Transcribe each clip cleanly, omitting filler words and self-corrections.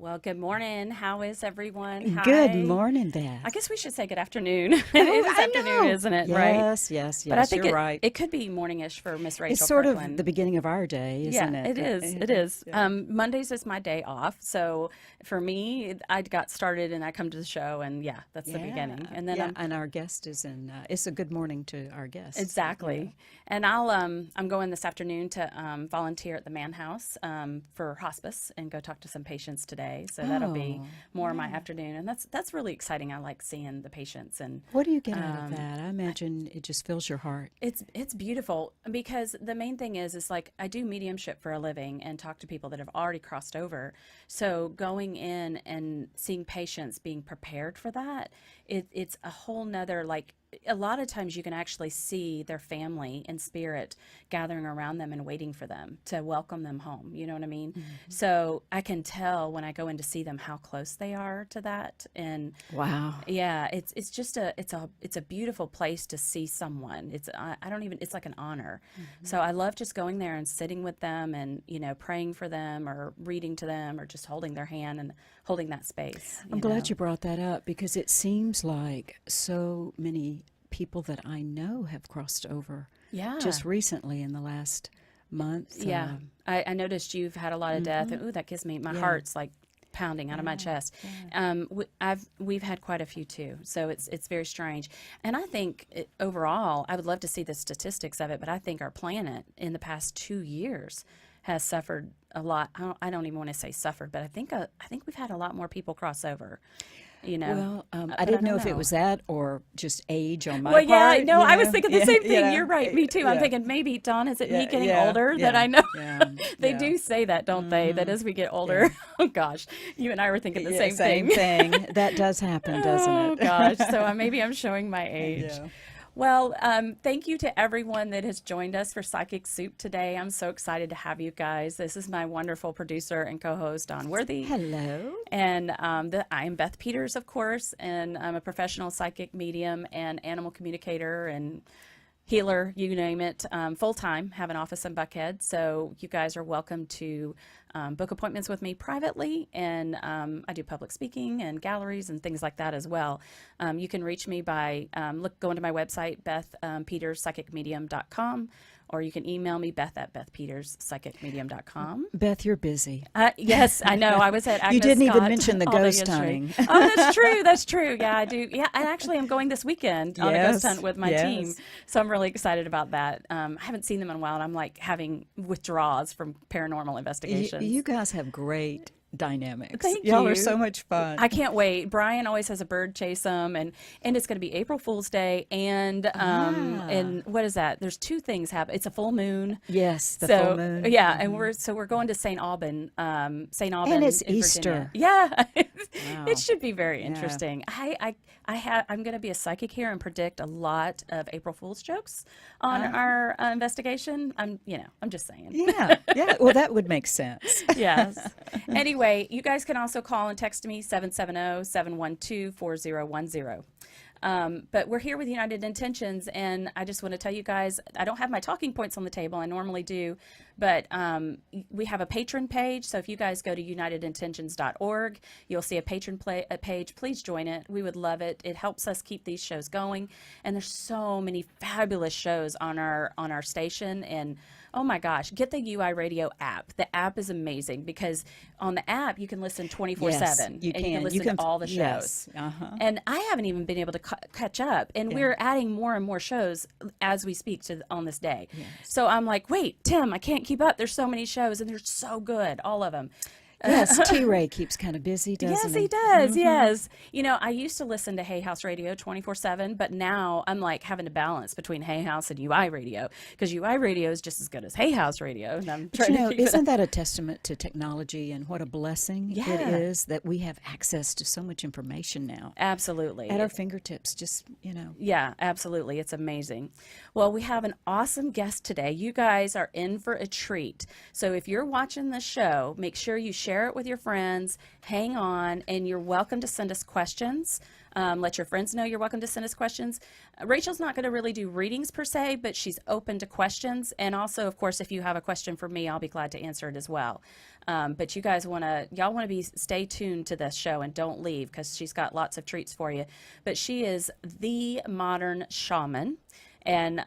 Well, good morning. How is everyone? Good Hi. morning, Beth. I guess we should say good afternoon. It Oh, is I afternoon, know. isn't it? Right? Yes, yes, But I yes, think you're it right. it could be morningish for Miss It's Rachel sort of the Kirkland. beginning of our day, Yeah, isn't it? it is. It is. Yeah. Mondays is my day off. So for me, I got started and I come to the show, and yeah, that's the Yeah, beginning. And then yeah, and our guest is in, it's a good morning to our guest. Yeah. exactly. And I'm going this afternoon to volunteer at the Mann House for hospice and go talk to some patients today. So that'll be Oh, more of my yeah. afternoon, and that's really exciting. I like seeing the patients and What do you get out of um, that? I imagine it just fills your heart. it's beautiful because the main thing is like I do mediumship for a living and talk to people that have already crossed over. So going in and seeing patients being prepared for that, it's a whole nother like a lot of times you can actually see their family in spirit gathering around them and waiting for them to welcome them home. You know what I mean? Mhm. So I can tell when I go in to see them how close they are to that. And Wow. yeah, it's just it's a beautiful place to see someone. I don't even it's like an honor. Mhm. So I love just going there and sitting with them and praying for them or reading to them or just holding their hand and holding that space. I'm glad you brought that up because it seems like so many people that I know have crossed over Yeah, just recently in the last month. yeah. I noticed you've had a lot of death, Mhm. and ooh, that gives me my Yeah, heart's like pounding out of my yeah, chest. yeah. We've had quite a few too, so it's very strange. And I think overall, I would love to see the statistics of it, but I think our planet in the past 2 years has suffered a lot. I don't even want to say suffered, but I think we've had a lot more people cross over. You know, Well, I but I didn't don't know if it know. was that or just age on my Well, yeah, part, no, you I was know. thinking the Yeah, same you thing. know, You're right, me too. I'm yeah, thinking maybe, Dawn, is it me yeah, getting yeah, older that yeah, I know? yeah, They yeah. do say that, don't they? That Hmm. as we get Yeah, older, oh gosh, you and I were thinking the yeah, same same thing. thing. That does happen, doesn't Oh gosh, so it? maybe I'm showing my age. Yeah. Well, thank you to everyone that has joined us for Psychic Soup today. I'm so excited to have you guys. This is my wonderful producer and co-host, Don Worthy. Hello. And I am Beth Peters, of course, and I'm a professional psychic medium and animal communicator and healer, you name it, full time. Have an office in Buckhead. So you guys are welcome to book appointments with me privately. And I do public speaking and galleries and things like that as well. You can reach me by going to my website, bethpeterspsychicmedium.com, or you can email me, Beth at bethpeterspsychicmedium.com. Beth, you're busy. Yes, I know. I was at You Agnes didn't even Scott mention the all day ghost yesterday. hunting. Oh, that's true. That's true. Yeah, I do. Yeah, and actually, I'm going this weekend on a ghost hunt Yes, with my team, yes. so I'm really excited about that. I haven't seen them in a while, and I'm like having withdrawals from paranormal You investigations. guys have great dynamics. Thank Y'all are so you. much fun. I can't wait. Brian always has a bird chase them, and it's going to be April Fool's Day, and Ah, what is that? There's two things happen. It's a full moon, yes, the full so moon. yeah, and Hmm. we're going to St. And Aubin it's in Virginia. Easter. Yeah, it Wow. should be very Yeah. interesting. I'm going to be a psychic here and predict a lot of April Fool's jokes on Uh, our investigation. I'm just saying. yeah. Yeah. Well, that would make sense. Yes. Anyway, you guys can also call and text me 770-712-4010. But we're here with United Intentions, and I just want to tell you guys I don't have my talking points on the table. I normally do, but we have a patron page. So if you guys go to unitedintentions.org, you'll see a page. Please join it. We would love it. It helps us keep these shows going. And there's so many fabulous shows on our station. And oh my gosh, get the UI Radio app. The app is amazing because on the app you can listen Yes, 24/7 you and you can can. You listen to can. all the shows. Yes. Uh-huh. And I haven't even been able to catch up. And Yeah. we're adding more and more shows as we speak on this day. Yes. So I'm like, wait, Tim, I can't keep up. There's so many shows and they're so good, all of them. Yes. T. Ray keeps kind of busy, Yes, doesn't he he? does. Mm-hmm. Yes. I used to listen to Hay House Radio 24/7, but now I'm like having to balance between Hay House and UI Radio because UI Radio is just as good as Hay House Radio. And I'm But trying to keep it isn't up. that a testament to technology and what a blessing it Yeah, is that we have access to so much information now at our absolutely. fingertips? Just. Yeah, absolutely. It's amazing. Well, we have an awesome guest today. You guys are in for a treat. So if you're watching the show, make sure you share it with your friends, hang on, and you're welcome to send us questions. Let your friends know you're welcome to send us questions. Rachel's not going to really do readings per se, but she's open to questions. And also, of course, if you have a question for me, I'll be glad to answer it as well. But you guys y'all want to stay tuned to this show and don't leave because she's got lots of treats for you. But she is the modern shaman. And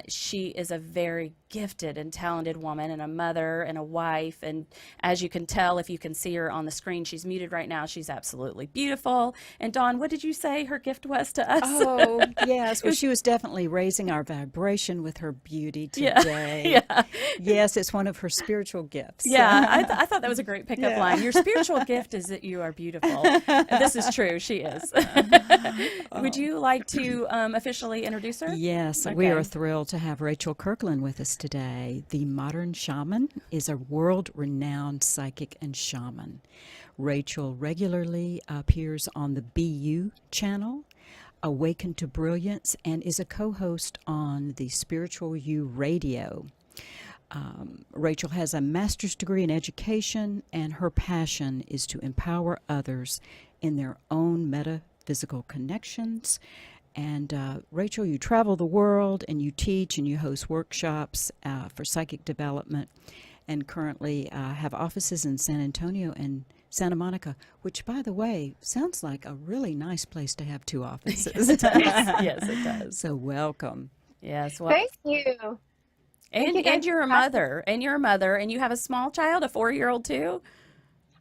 she is a very gifted and talented woman and a mother and a wife. And as you can tell, if you can see her on the screen, she's muted right now. She's absolutely beautiful. And Dawn, what did you say her gift was to us? Oh, yes. Well, she was definitely raising our vibration with her beauty today. Yeah. Yes, it's one of her spiritual gifts. Yeah, I thought that was a great pickup line. Your spiritual gift is that you are beautiful. And this is true. She is. Would you like to officially introduce her? Yes, we are Okay. thrilled to have Rachel Kirkland with us today. The Modern Shaman is a world-renowned psychic and shaman. Rachel regularly appears on the BU channel, Awaken to Brilliance, and is a co-host on the Spiritual You Radio. Rachel has a master's degree in education, and her passion is to empower others in their own metaphysical connections. And Rachel, you travel the world and you teach and you host workshops for psychic development, and currently have offices in San Antonio and Santa Monica, which, by the way, sounds like a really nice place to have two offices. Yes, it does. So welcome. Yes. Well, Thank you. and you guys you're a for having mother, and you're a mother, and you have a small child, a 4-year-old too.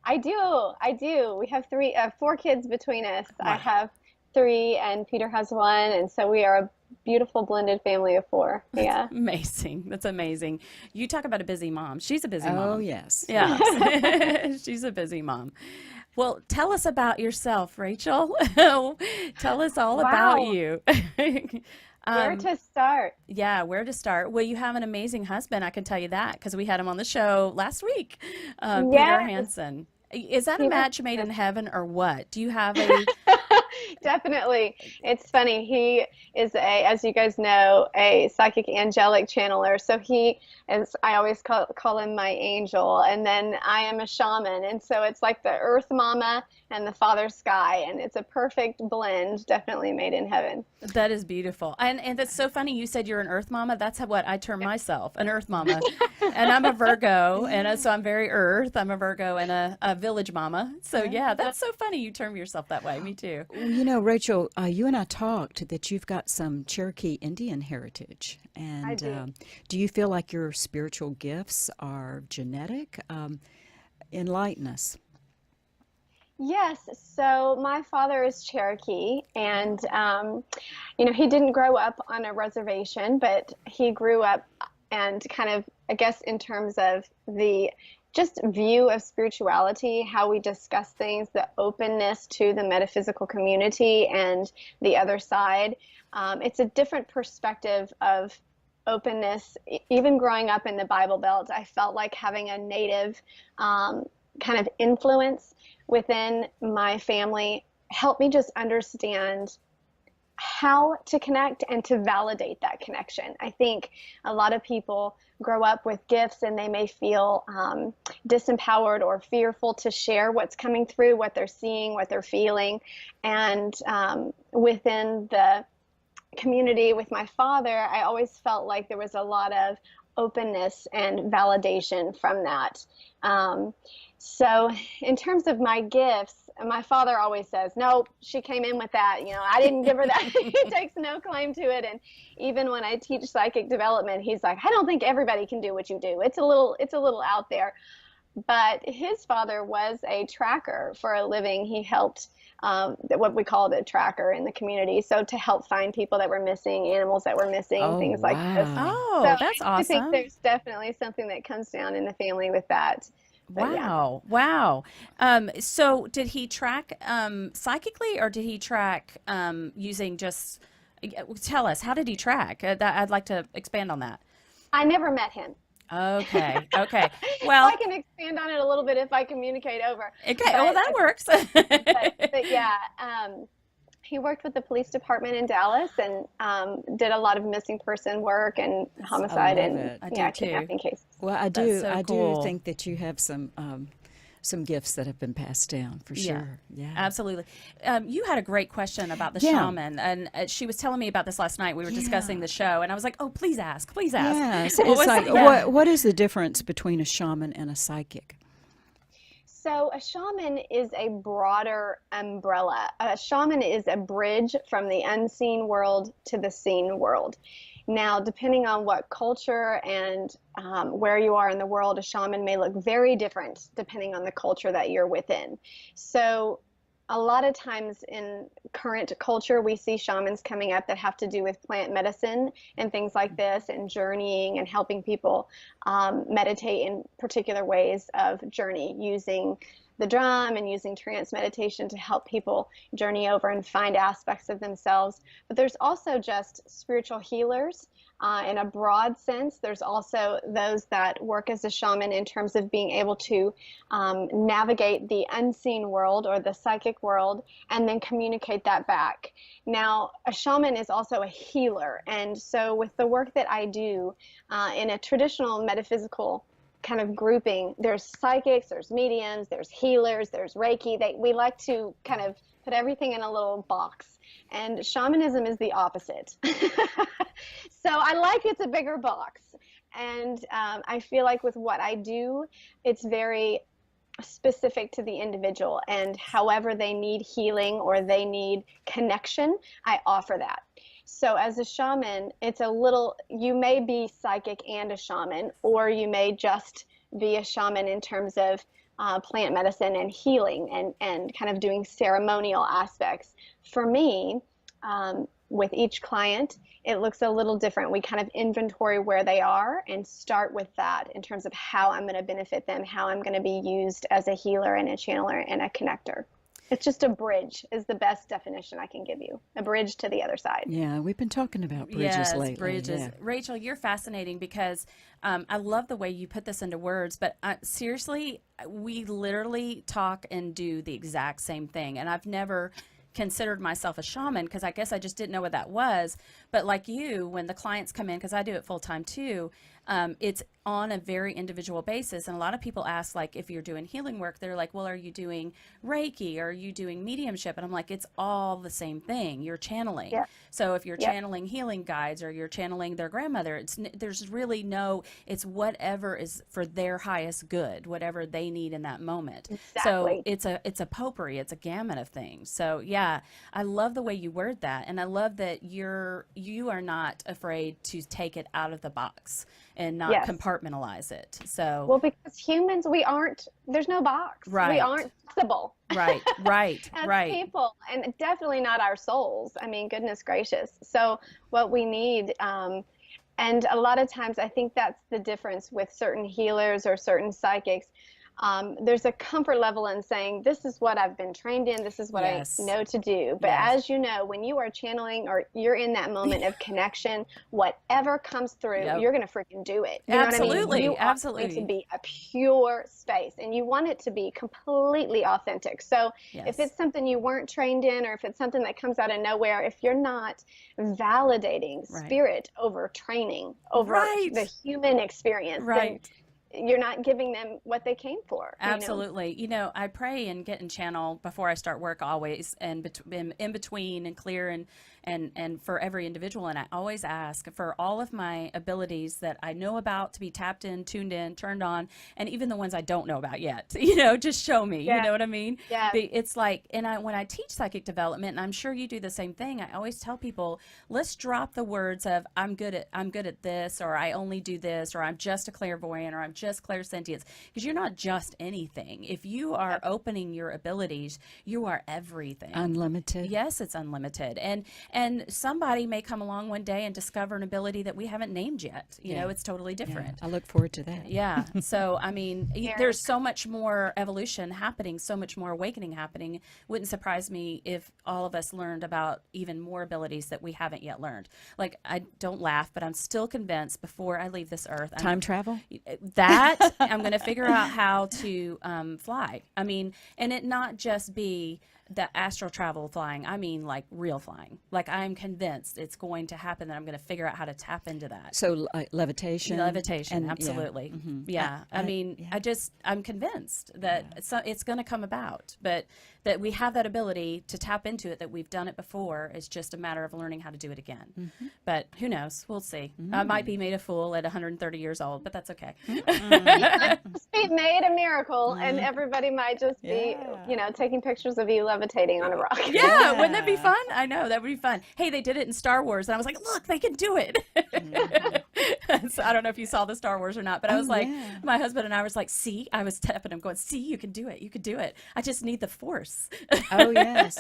I do. We have four kids between us. I Wow. have three, and Peter has one, and so we are a beautiful blended family of four. Yeah. Amazing. That's amazing. You talk about a busy mom. She's a busy mom. Oh, yes. Yeah. She's a busy mom. Well, tell us about yourself, Rachel. Tell us all about Wow. you. Where to start? Yeah, where to start? Well, you have an amazing husband, I can tell you that, because we had him on the show last week, Peter Yes. Hansen. Is that a He match made in heaven or what? Do you have a Definitely. It's funny. He is as you guys know, a psychic angelic channeler. So he is, I always call him my angel. And then I am a shaman. And so it's like the earth mama and the father sky. And it's a perfect blend, definitely made in heaven. That is beautiful. And that's so funny. You said you're an earth mama. That's what I term myself, an earth mama. And I'm a Virgo. And so I'm very earth. I'm a Virgo and a village mama. So yeah, that's so funny. You term yourself that way. Me too. You know, Rachel, you and I talked that you've got some Cherokee Indian heritage. And I do. Do you feel like your spiritual gifts are genetic? Enlighten us. Yes, so my father is Cherokee, and he didn't grow up on a reservation, but he grew up and kind of, I guess, in terms of the just view of spirituality, how we discuss things, the openness to the metaphysical community and the other side. It's a different perspective of openness. Even growing up in the Bible Belt, I felt like having a native kind of influence within my family helped me just understand how to connect and to validate that connection. I think a lot of people grow up with gifts and they may feel disempowered or fearful to share what's coming through, what they're seeing, what they're feeling. And within the community with my father, I always felt like there was a lot of openness and validation from that. So in terms of my gifts, my father always says, no, she came in with that. I didn't give her that. He takes no claim to it. And even when I teach psychic development, he's like, I don't think everybody can do what you do. It's a little out there. But his father was a tracker for a living. He helped what we called a tracker in the community. So to help find people that were missing, animals that were missing, Oh, things like this. wow. Oh, So that's I think awesome. there's definitely something that comes down in the family with that. But yeah. Wow. Wow. So did he track psychically or did he track using just, tell us, how did he track? I'd like to expand on that. I never met him. Okay. Okay. So Well, I can expand on it a little bit if I communicate over. okay. Well, But, that works. but yeah, he worked with the police department in Dallas and did a lot of missing person work and homicide love and it. I do yeah, too. kidnapping cases. Well, I That's do. so I cool. do think that you have some some gifts that have been passed down for sure. Yeah. Absolutely. You had a great question about the Yeah. shaman, and she was telling me about this last night. We were discussing the show, and I was like, "Oh, please ask, please ask." Yes, What it's was like it? Yeah. what is the difference between a shaman and a psychic? So, a shaman is a broader umbrella. A shaman is a bridge from the unseen world to the seen world. Now, depending on what culture and where you are in the world, a shaman may look very different depending on the culture that you're within. So, a lot of times in current culture, we see shamans coming up that have to do with plant medicine and things like this, and journeying and helping people meditate in particular ways of journey, using the drum and using trance meditation to help people journey over and find aspects of themselves. But there's also just spiritual healers. In a broad sense, there's also those that work as a shaman in terms of being able to navigate the unseen world or the psychic world and then communicate that back. Now, a shaman is also a healer. And so with the work that I do in a traditional metaphysical kind of grouping, there's psychics, there's mediums, there's healers, there's Reiki. We like to kind of put everything in a little box. And shamanism is the opposite. So I like it's a bigger box. And I feel like with what I do, it's very specific to the individual. And however they need healing or they need connection, I offer that. So as a shaman, it's a little, you may be psychic and a shaman, or you may just be a shaman in terms of plant medicine and healing and kind of doing ceremonial aspects. For me, with each client, it looks a little different. We kind of inventory where they are and start with that in terms of how I'm going to benefit them, how I'm going to be used as a healer and a channeler and a connector. It's just a bridge is the best definition I can give you. A bridge to the other side. Yeah, we've been talking about bridges Yes, lately. bridges. Yeah. Rachel, you're fascinating because I love the way you put this into words, but seriously, we literally talk and do the exact same thing. And I've never considered myself a shaman because I guess I just didn't know what that was. But like you, when the clients come in, because I do it full time too, it's on a very individual basis. And a lot of people ask, like, if you're doing healing work, they're like, well, are you doing Reiki? Or are you doing mediumship? And I'm like, it's all the same thing. You're channeling. Yeah. So if you're Yeah. channeling healing guides or you're channeling their grandmother, there's really it's whatever is for their highest good, whatever they need in that moment. So Exactly. it's a potpourri, it's a gamut of things. So yeah, I love the way you word that, and I love that you are not afraid to take it out of the box and not Yes. compartmentalize it. So Well, because humans, there's no box. Right. We aren't flexible. right, As right. people, and definitely not our souls. I mean, goodness gracious. So what we need, and a lot of times I think that's the difference with certain healers or certain psychics. There's a comfort level in saying, this is what I've been trained in, this is what Yes. I know to do. But Yes. as you know, when you are channeling or you're in that moment of connection, whatever comes through, Yep. you're going to freaking do it. You know what I mean? Absolutely, You are absolutely. going to be a pure space, and you want it to be completely authentic. So Yes. if it's something you weren't trained in, or if it's something that comes out of nowhere, if you're not validating Right. spirit over training, over Right. the human experience, then Right. you're not giving them what they came for. you know? Absolutely. I pray and get in channel before I start work always, and in between and clear and for every individual. And I always ask for all of my abilities that I know about to be tapped in, tuned in, turned on, and even the ones I don't know about yet, just show me, Yeah. you know what I mean? Yeah. It's like, when I teach psychic development, and I'm sure you do the same thing, I always tell people, let's drop the words of I'm good at this, or I only do this, or I'm just a clairvoyant, or I'm just clairsentience, because you're not just anything. If you are opening your abilities, you are everything. Unlimited. Yes, it's unlimited. And somebody may come along one day and discover an ability that we haven't named yet. Yeah. It's totally Yeah, different. I look forward to that. Yeah. So, I mean, there's so much more evolution happening, so much more awakening happening. Wouldn't surprise me if all of us learned about even more abilities that we haven't yet learned. Like, I don't laugh, but I'm still convinced before I leave this earth. Time travel? That I'm going to figure out how to fly. I mean, and it not just be the astral travel flying, I mean like real flying. Like I'm convinced it's going to happen, that I'm going to figure out how to tap into that. So levitation. Levitation, and- absolutely. Yeah. yeah. I'm convinced that it's going to come about, but that we have that ability to tap into it, that we've done it before. It's just a matter of learning how to do it again. But who knows? We'll see. I might be made a fool at 130 years old, but that's okay. Just be made a miracle, and everybody might just be, Yeah. taking pictures of you levitating on a rock. Yeah, wouldn't that be fun? I know, that would be fun. Hey, they did it in Star Wars, and I was like, look, they can do it. So I don't know if you saw the Star Wars or not, but I was like, yeah. my husband and I was like, see, I was tapping him going, see, you can do it. You can do it. I just need the force. Oh yes.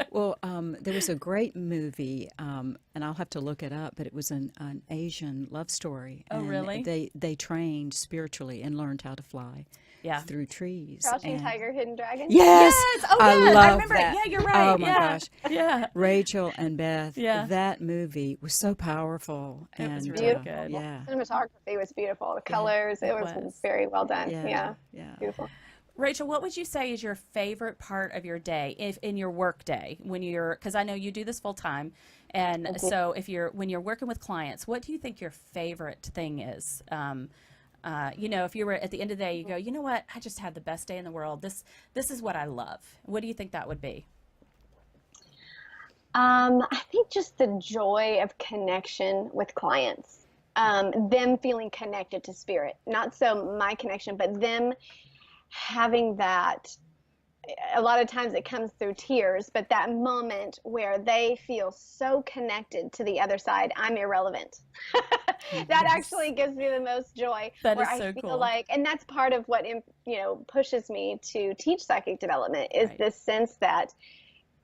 Well, there was a great movie, and I'll have to look it up, but it was an Asian love story. Oh, and really? They trained spiritually and learned how to fly Yeah. through trees. Crouching and- Tiger, Hidden Dragon. Yes. Oh, I yes, love I remember that. it. Yeah, you're right. Oh my yeah. gosh. Yeah. Rachel and Beth. Yeah. That movie was so powerful. It was and, really Beautiful. good. Yeah. Cinematography was beautiful. The colors, it was was. very well done. Yeah. Yeah, Yeah. beautiful. Rachel, what would you say is your favorite part of your day, if in your work day, when you're, because I know you do this full time, and so when you're working with clients, what do you think your favorite thing is? If you were at the end of the day, you go, you know what, I just had the best day in the world. This is what I love. What do you think that would be? I think just the joy of connection with clients, them feeling connected to spirit, not so my connection, but them having that. A lot of times it comes through tears, but that moment where they feel so connected to the other side, I'm irrelevant. That actually gives me the most joy. That where is I so feel cool. like, and that's part of what pushes me to teach psychic development, is Right. this sense that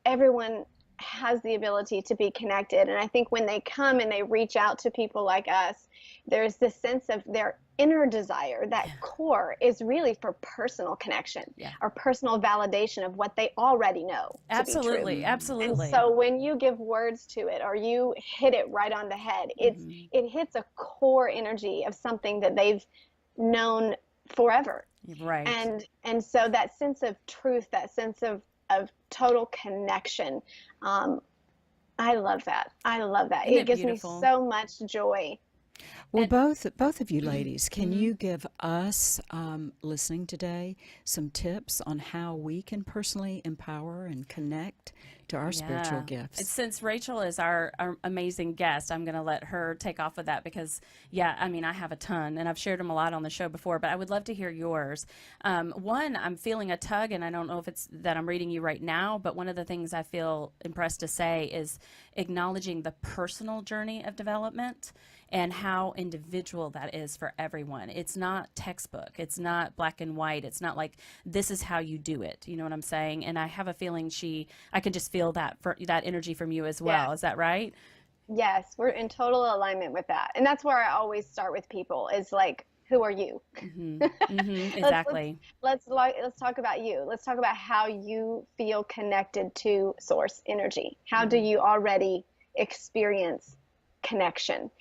everyone has the ability to be connected. And I think when they come and they reach out to people like us, there's this sense of their inner desire, that core is really for personal connection or personal validation of what they already know. Absolutely, To be true. absolutely. And so when you give words to it, or you hit it right on the head, it hits a core energy of something that they've known forever. Right. And so that sense of truth, that sense of total connection, I love that. I love that. Isn't It it gives beautiful? me so much joy. Well, both of you ladies, can you give us listening today some tips on how we can personally empower and connect to our spiritual gifts? Since Rachel is our amazing guest, I'm going to let her take off with that because, I have a ton, and I've shared them a lot on the show before, but I would love to hear yours. One, I'm feeling a tug, and I don't know if it's that I'm reading you right now, but one of the things I feel impressed to say is acknowledging the personal journey of development and how individual that is for everyone. It's not textbook. It's not black and white. It's not like this is how you do it. You know what I'm saying? And I have a feeling I can just feel that energy from you as well. Yeah. Is that right? Yes, we're in total alignment with that. And that's where I always start with people, is like, who are you? Exactly. Let's talk about you. Let's talk about how you feel connected to source energy. How do you already experience connection?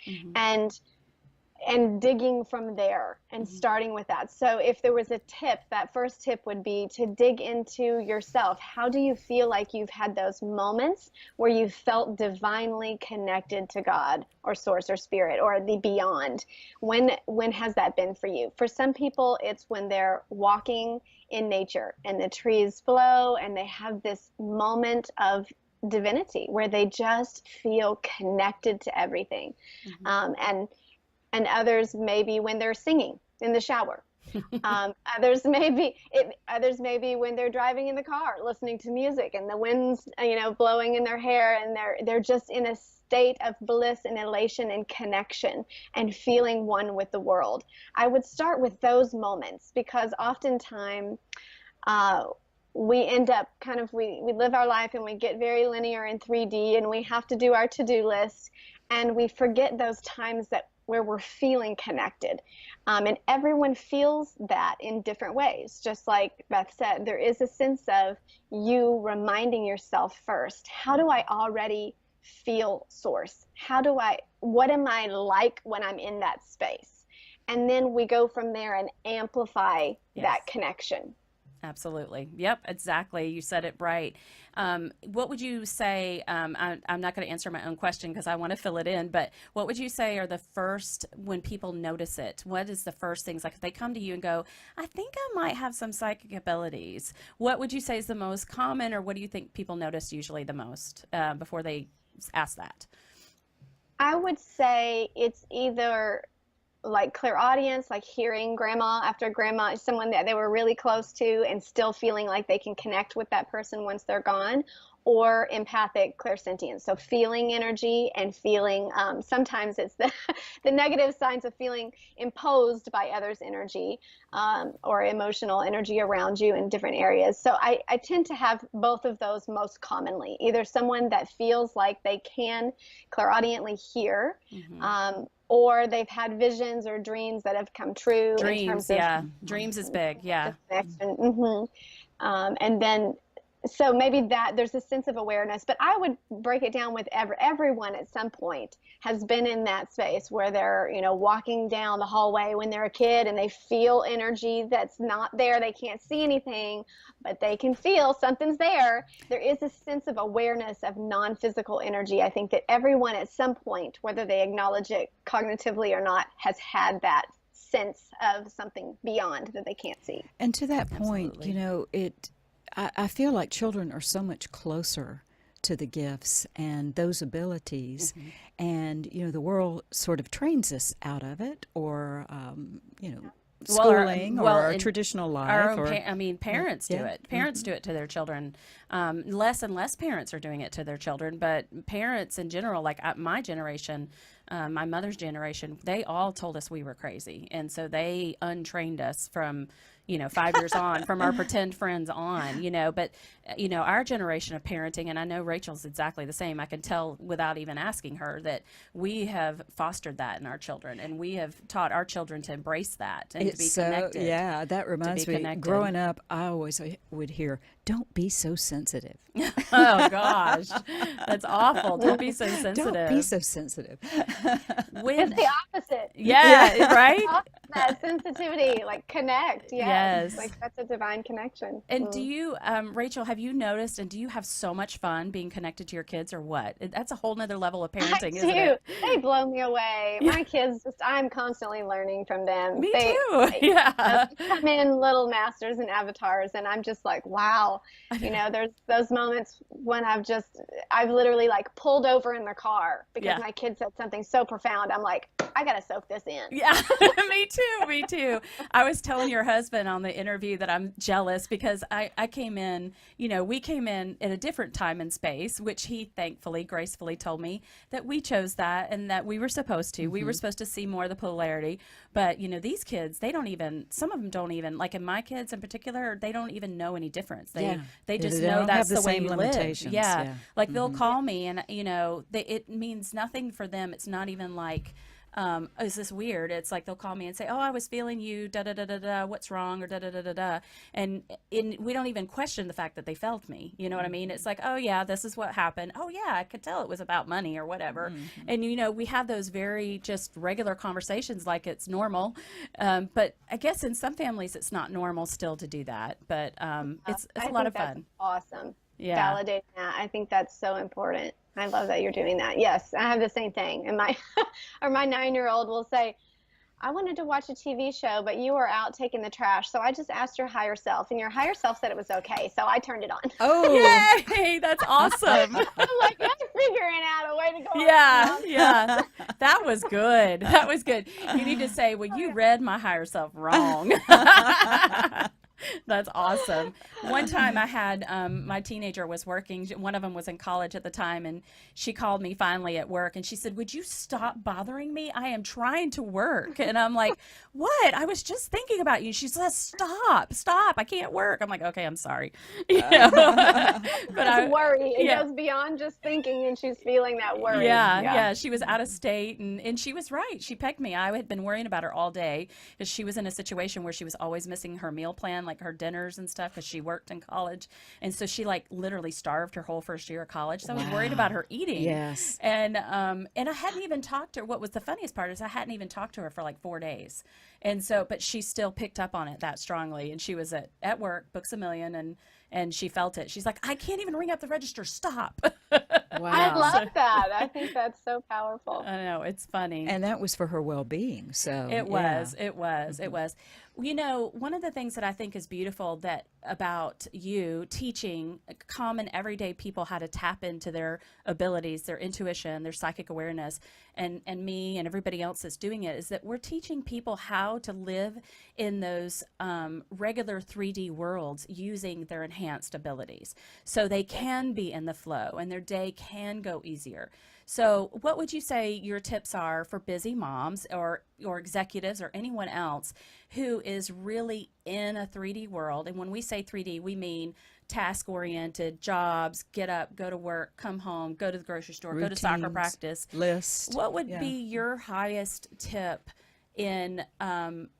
And digging from there and starting with that. So if there was a tip, that first tip would be to dig into yourself. How do you feel like you've had those moments where you felt divinely connected to God or source or spirit or the beyond? When has that been for you? For some people, it's when they're walking in nature and the trees blow and they have this moment of divinity where they just feel connected to everything. And others maybe when they're singing in the shower. Others maybe when they're driving in the car, listening to music, and the wind's blowing in their hair, and they're just in a state of bliss and elation and connection and feeling one with the world. I would start with those moments because oftentimes we end up we live our life and we get very linear in 3D, and we have to do our to-do list, and we forget those times where we're feeling connected. And everyone feels that in different ways. Just like Beth said, there is a sense of you reminding yourself first, how do I already feel source? What am I like when I'm in that space? And then we go from there and amplify that connection. Absolutely. Yep, exactly. You said it right. What would you say? I'm not going to answer my own question because I want to fill it in, but what would you say are the first, when people notice it, what is the first things, like if they come to you and go, I think I might have some psychic abilities, what would you say is the most common, or what do you think people notice usually the most before they ask that? I would say it's either like clairaudience, like hearing grandma after grandma is someone that they were really close to and still feeling like they can connect with that person once they're gone, or empathic clairsentience. So feeling energy and feeling, sometimes it's the negative signs of feeling imposed by others' energy, or emotional energy around you in different areas. So I tend to have both of those most commonly, either someone that feels like they can clairaudiently hear, or they've had visions or dreams that have come true in Dreams, terms of yeah. Dreams is big, yeah. connection. And then, so maybe that there's a sense of awareness, but I would break it down with everyone at some point has been in that space where they're, walking down the hallway when they're a kid and they feel energy that's not there. They can't see anything, but they can feel something's there. There is a sense of awareness of non-physical energy. I think that everyone at some point, whether they acknowledge it cognitively or not, has had that sense of something beyond that they can't see. And to that point, Absolutely. I feel like children are so much closer to the gifts and those abilities, and the world sort of trains us out of it, or Well, our- schooling, well, or in traditional Our life, own, or I mean, parents do yeah. it. Parents do it to their children. Less and less parents are doing it to their children, but parents in general, like my generation, my mother's generation, they all told us we were crazy, and so they untrained us from 5 years on, from our pretend friends on, but our generation of parenting, and I know Rachel's exactly the same. I can tell without even asking her that we have fostered that in our children, and we have taught our children to embrace that and to be it's so, connected. yeah, that reminds me. connected. Growing up, I always would hear, "Don't be so sensitive. Oh gosh, that's awful. Don't be so sensitive. Don't be so sensitive." When, It's the opposite. yeah, right. That sensitivity, like connect. Yes. Like that's a divine connection. And do you, Rachel, have you noticed, and do you have so much fun being connected to your kids, or what? That's a whole nother level of I parenting, do. isn't it? They blow me away. My kids, I'm constantly learning from them. Me They too. Yeah. come in little masters and avatars, and I'm just like, wow. There's those moments when I've literally like pulled over in the car because Yeah. my kid said something so profound. I'm like, I gotta soak this in. Yeah, me too. Me too. I was telling your husband on the interview that I'm jealous because I came in, we came in at a different time and space, which he thankfully, gracefully told me that we chose that and that we were supposed to. We were supposed to see more of the polarity. But, these kids, some of them don't even, like in my kids in particular, they don't even know any difference. They Yeah. they just They know don't that's have the the way same you live. limitations, Yeah. yeah. Like they'll call me and, it means nothing for them. It's not even like, is this weird? It's like they'll call me and say, "Oh, I was feeling you, da da da da da. What's wrong?" or da da da da da. And we don't even question the fact that they felt me. You know what I mean? It's like, "Oh yeah, this is what happened. Oh yeah, I could tell it was about money or whatever." And we have those very just regular conversations like it's normal. But I guess in some families it's not normal still to do that. But it's I a lot think of that's fun. awesome. Yeah. Validating that. I think that's so important. I love that you're doing that. Yes, I have the same thing. And my 9-year-old will say, I wanted to watch a TV show, but you were out taking the trash. So I just asked your higher self, and your higher self said it was okay. So I turned it on. Oh, Yay! That's awesome. I'm like, I'm figuring out a way to go. Yeah, around. yeah. That was good. That was good. You need to say, well, you read my higher self wrong. That's awesome. One time I had my teenager was working. One of them was in college at the time, and she called me finally at work, and she said, "Would you stop bothering me? I am trying to work." And I'm like, "What? I was just thinking about you." She says, "Stop, stop! I can't work." I'm like, "Okay, I'm sorry." But It's worry. It yeah. goes beyond just thinking, and she's feeling that worry. Yeah. She was out of state, and she was right. She pegged me. I had been worrying about her all day because she was in a situation where she was always missing her meal plan. Like like her dinners and stuff because she worked in college. And so she like literally starved her whole first year of college. So I was worried about her eating. Yes. And I hadn't even talked to her. What was the funniest part is I hadn't even talked to her for like 4 days. And so, but she still picked up on it that strongly. And she was at work, Books a Million, and she felt it. She's like, I can't even ring up the register. Stop. Wow. I love that. I think that's so powerful. I know, it's funny. And that was for her well-being. So It was, it was, it was. You know, one of the things that I think is beautiful that about you teaching common everyday people how to tap into their abilities, their intuition, their psychic awareness, and me and everybody else that's doing it is that we're teaching people how to live in those regular 3D worlds using their enhanced abilities. So they can be in the flow and their day can go easier. So what would you say your tips are for busy moms or executives or anyone else who is really in a 3D world? And when we say 3D, we mean task-oriented jobs, get up, go to work, come home, go to the grocery store, go to soccer Routines, practice. list. What would Yeah. be your highest tip in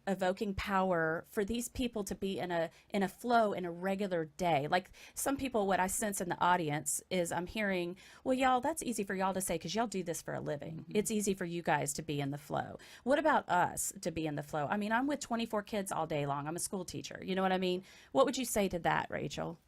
evoking power for these people to be in a flow in a regular day? Like some people, what I sense in the audience is I'm hearing, well, y'all, that's easy for y'all to say because y'all do this for a living. It's easy for you guys to be in the flow. What about us to be in the flow? I mean, I'm with 24 kids all day long. I'm a school teacher. You know what I mean? What would you say to that, Rachel?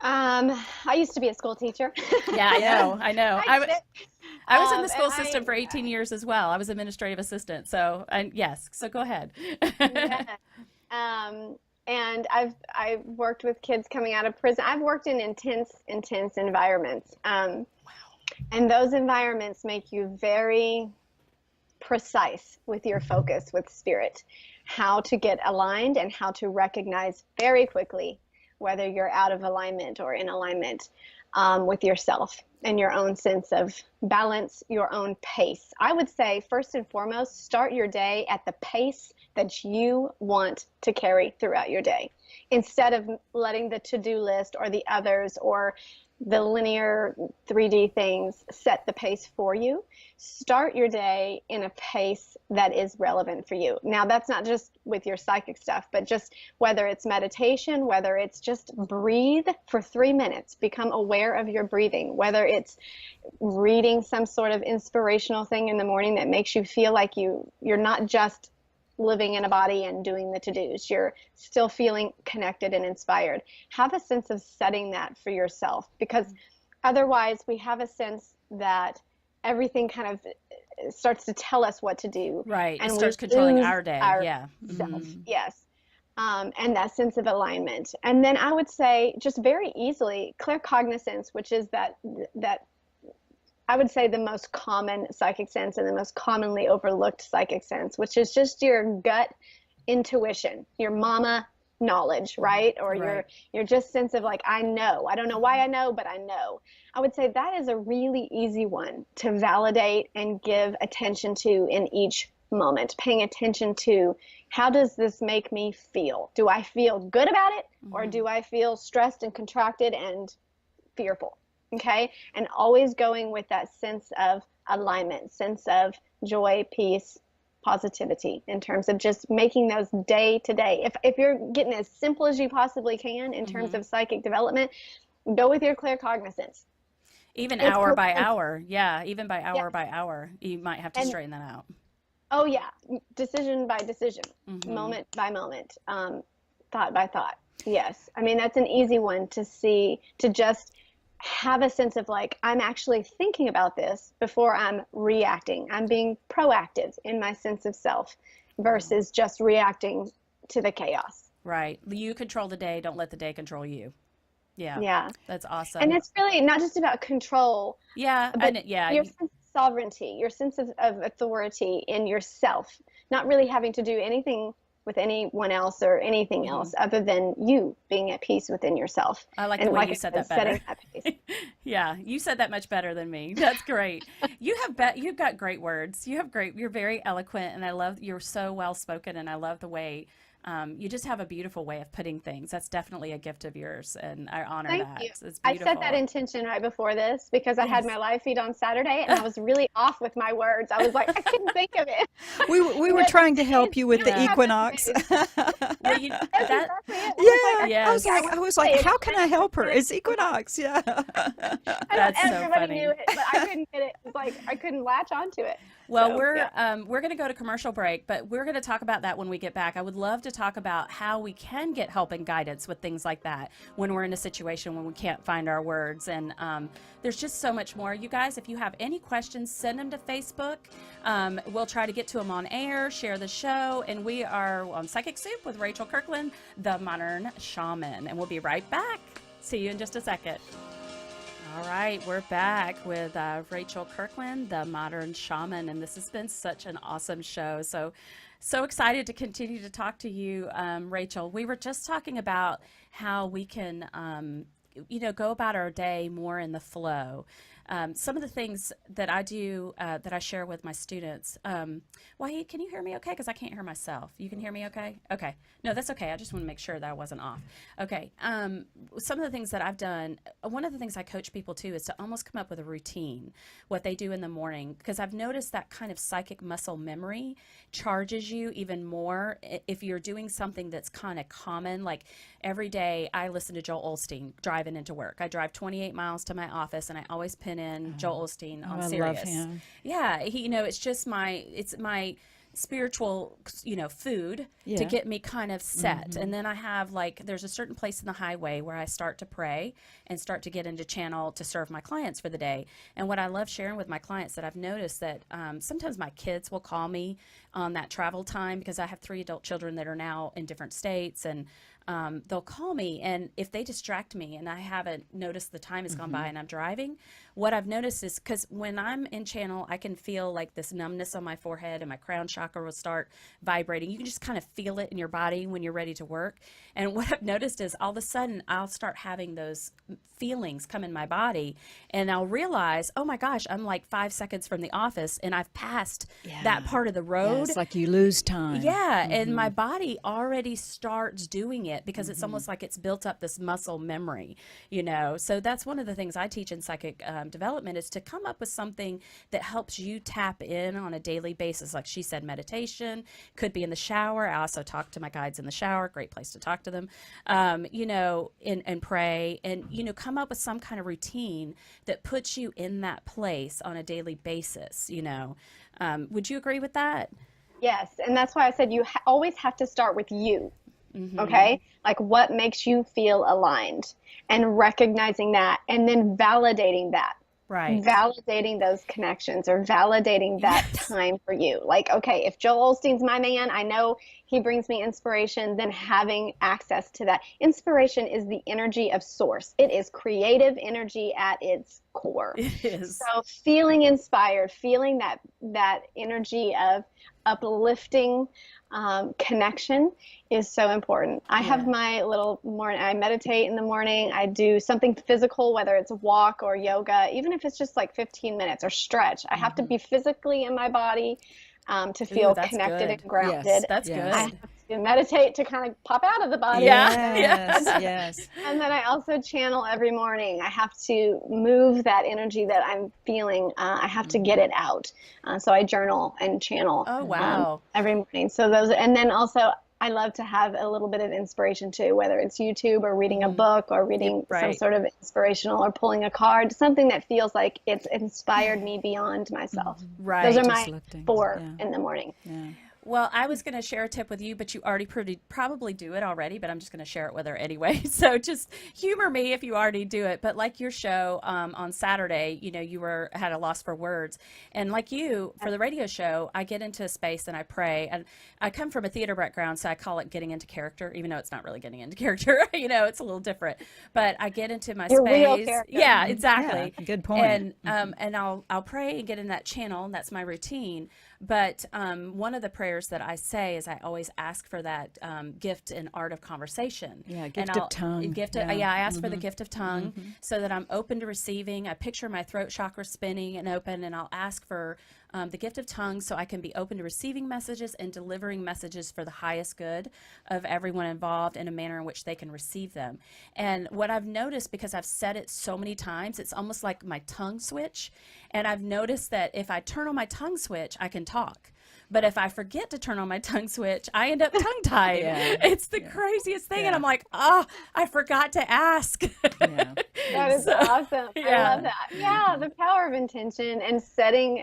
I used to be a school teacher. Yeah, I know. I know. I did it. I was in the And school system for 18 years as well. I was administrative assistant. So, and yes, so go ahead. Yeah. And I've worked with kids coming out of prison. I've worked in intense environments. And those environments make you very precise with your focus with spirit, how to get aligned and how to recognize very quickly whether you're out of alignment or in alignment with yourself and your own sense of balance, your own pace. I would say, first and foremost, start your day at the pace that you want to carry throughout your day, instead of letting the to-do list or the others or the linear 3D things set the pace for you. Start your day in a pace that is relevant for you. Now, that's not just with your psychic stuff, but just whether it's meditation, whether it's just breathe for 3 minutes, become aware of your breathing, whether it's reading some sort of inspirational thing in the morning that makes you feel like you're not just living in a body and doing the to-dos. You're still feeling connected and inspired. Have a sense of setting that for yourself, because otherwise we have a sense that everything kind of starts to tell us what to do. Right. And It we starts controlling lose our day. Yeah. Self. Yes. And that sense of alignment. And then I would say just very easily, claircognizance, which is that I would say the most common psychic sense and the most commonly overlooked psychic sense, which is just your gut intuition, your mama knowledge, right? Or Right. your just sense of like, I know. I don't know why I know, but I know. I would say that is a really easy one to validate and give attention to in each moment, paying attention to how does this make me feel? Do I feel good about it, or do I feel stressed and contracted and fearful? Okay. And always going with that sense of alignment, sense of joy, peace, positivity, in terms of just making those day to day. If you're getting as simple as you possibly can in terms of psychic development, go with your claircognizance. Even It's hour by perfect. hour. Yeah. Even by hour Yes. by hour, you might have to And straighten that out. oh yeah, decision by decision, moment by moment, thought by thought. Yes. I mean, that's an easy one to see, to just have a sense of like, I'm actually thinking about this before I'm reacting. I'm being proactive in my sense of self versus just reacting to the chaos. Right. You control the day. Don't let the day control you. Yeah. Yeah. That's awesome. And it's really not just about control, Yeah. but Yeah. your sense of sovereignty, your sense of authority in yourself, not really having to do anything with anyone else or anything else other than you being at peace within yourself. I like And the way like you I said said, that better. setting that pace. Yeah, you said that much better than me. That's great. You've got great words. You're very eloquent, and I love, you're so well spoken, and I love the way you just have a beautiful way of putting things. That's definitely a gift of yours, and I honor Thank that. you. It's I beautiful. set that intention right before this because I had Yes. my live feed on Saturday and I was really off with my words. I was like, I couldn't think of it. We were But trying to help you with the Yeah. have those equinox. days. Well, you, That's that exactly it. Yeah, Yes. I was like, how can I help her? It's equinox. Yeah. That's so everybody funny. knew it, but I couldn't get it. It was like I couldn't latch onto it. Well, So, yeah. we're going to go to commercial break, but we're going to talk about that when we get back. I would love to talk about how we can get help and guidance with things like that when we're in a situation when we can't find our words. And there's just so much more. You guys, if you have any questions, send them to Facebook. We'll try to get to them on air, share the show, and we are on Psychic Soup with Rachel Kirkland, the Modern Shaman, and we'll be right back. See you in just a second. All right, we're back with Rachel Kirkland, the Modern Shaman, and this has been such an awesome show. So excited to continue to talk to you, Rachel. We were just talking about how we can, go about our day more in the flow. Some of the things that I do, that I share with my students. Wahid, can you hear me okay? Because I can't hear myself. You can hear me okay? Okay. No, that's okay. I just want to make sure that I wasn't off. Okay. Some of the things that I've done, one of the things I coach people to is to almost come up with a routine, what they do in the morning, because I've noticed that kind of psychic muscle memory charges you even more if you're doing something that's kind of common. Like every day I listen to Joel Osteen driving into work. I drive 28 miles to my office and I always pin in Joel Osteen on I Sirius. love him. Yeah, he, it's just it's my spiritual, food Yeah. to get me kind of set. And then I have there's a certain place in the highway where I start to pray and start to get into channel to serve my clients for the day. And what I love sharing with my clients that I've noticed that sometimes my kids will call me on that travel time because I have 3 adult children that are now in different states, and they'll call me, and if they distract me and I haven't noticed the time has gone by and I'm driving, what I've noticed is because when I'm in channel, I can feel like this numbness on my forehead and my crown chakra will start vibrating. You can just kind of feel it in your body when you're ready to work. And what I've noticed is all of a sudden I'll start having those feelings come in my body, and I'll realize, oh my gosh, I'm like 5 seconds from the office and I've passed that part of the Yeah, road. it's like you lose time. Yeah, and my body already starts doing it because it's almost like it's built up this muscle memory, So that's one of the things I teach in psychic development is to come up with something that helps you tap in on a daily basis. Like she said, meditation, could be in the shower. I also talk to my guides in the shower, great place to talk to them, and pray and, come up with some kind of routine that puts you in that place on a daily basis, Would you agree with that? Yes, and that's why I said you always have to start with you. Okay? Like what makes you feel aligned and recognizing that and then validating that. Right. Validating those connections or validating that time for you. Like, okay, if Joel Osteen's my man, I know he brings me inspiration, then having access to that. Inspiration is the energy of source. It is creative energy at its core. It is. So feeling inspired, feeling that energy of uplifting connection is so important. I have my little morning, I meditate in the morning. I do something physical, whether it's a walk or yoga, even if it's just like 15 minutes or stretch. I have to be physically in my body to feel that's connected good. and grounded. Yes, That's yes. good. I have to meditate to kind of pop out of the body. Yeah. Yes, yes. And then I also channel every morning. I have to move that energy that I'm feeling. I have to get it out. So I journal and channel Oh, wow. every morning. So those, and then also I love to have a little bit of inspiration too, whether it's YouTube or reading a book or reading some right. sort of inspirational or pulling a card, something that feels like it's inspired me beyond myself. Right. Those are Just my lifting. 4 Yeah. in the morning. Yeah. Well, I was going to share a tip with you, but you already probably do it already, but I'm just going to share it with her anyway. So just humor me if you already do it. But like your show on Saturday, you had a loss for words. And like you, for the radio show, I get into a space and I pray. And I come from a theater background, so I call it getting into character, even though it's not really getting into character. It's a little different. But I get into my Your space. real character. Yeah, exactly. Yeah, good point. And I'll pray and get in that channel, and that's my routine. But one of the prayers prayers that I say is I always ask for that gift and art of conversation. Yeah, And gift of tongue. yeah, I ask for the gift of tongue so that I'm open to receiving. I picture my throat chakra spinning and open, and I'll ask for the gift of tongue so I can be open to receiving messages and delivering messages for the highest good of everyone involved in a manner in which they can receive them. And what I've noticed, because I've said it so many times, it's almost like my tongue switch. And I've noticed that if I turn on my tongue switch, I can talk. But if I forget to turn on my tongue switch, I end up tongue tied. It's the craziest thing. And I'm like, I forgot to ask. That is awesome. I love that. Yeah, the power of intention and setting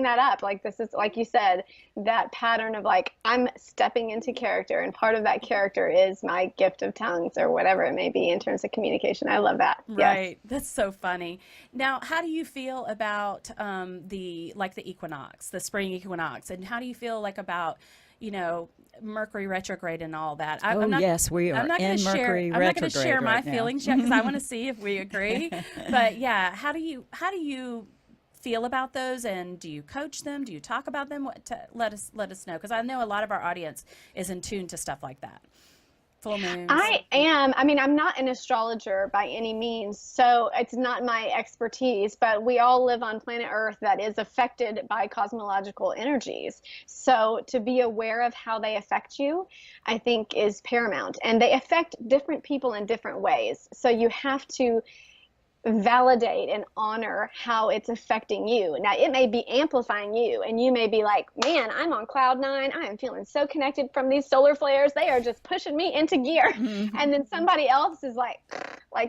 that up. Like, this is, like you said, that pattern of like, I'm stepping into character, and part of that character is my gift of tongues or whatever it may be in terms of communication. I love that. Right. Yes. That's so funny. Now, how do you feel about the equinox, the spring equinox? And how do you feel like about, Mercury retrograde and all that? Yes, we are in Mercury retrograde. I'm not going to share my now. feelings yet because I want to see if we agree. But yeah, how do you feel about those, and do you coach them? Do you talk about them? Let us know, because I know a lot of our audience is in tune to stuff like that. Full moons. I am. I mean, I'm not an astrologer by any means, so it's not my expertise, but we all live on planet Earth that is affected by cosmological energies. So to be aware of how they affect you, I think is paramount. And they affect different people in different ways. So you have to validate and honor how it's affecting you. Now, it may be amplifying you, and you may be like, man, I'm on cloud nine. I am feeling so connected from these solar flares. They are just pushing me into gear. And then somebody else is like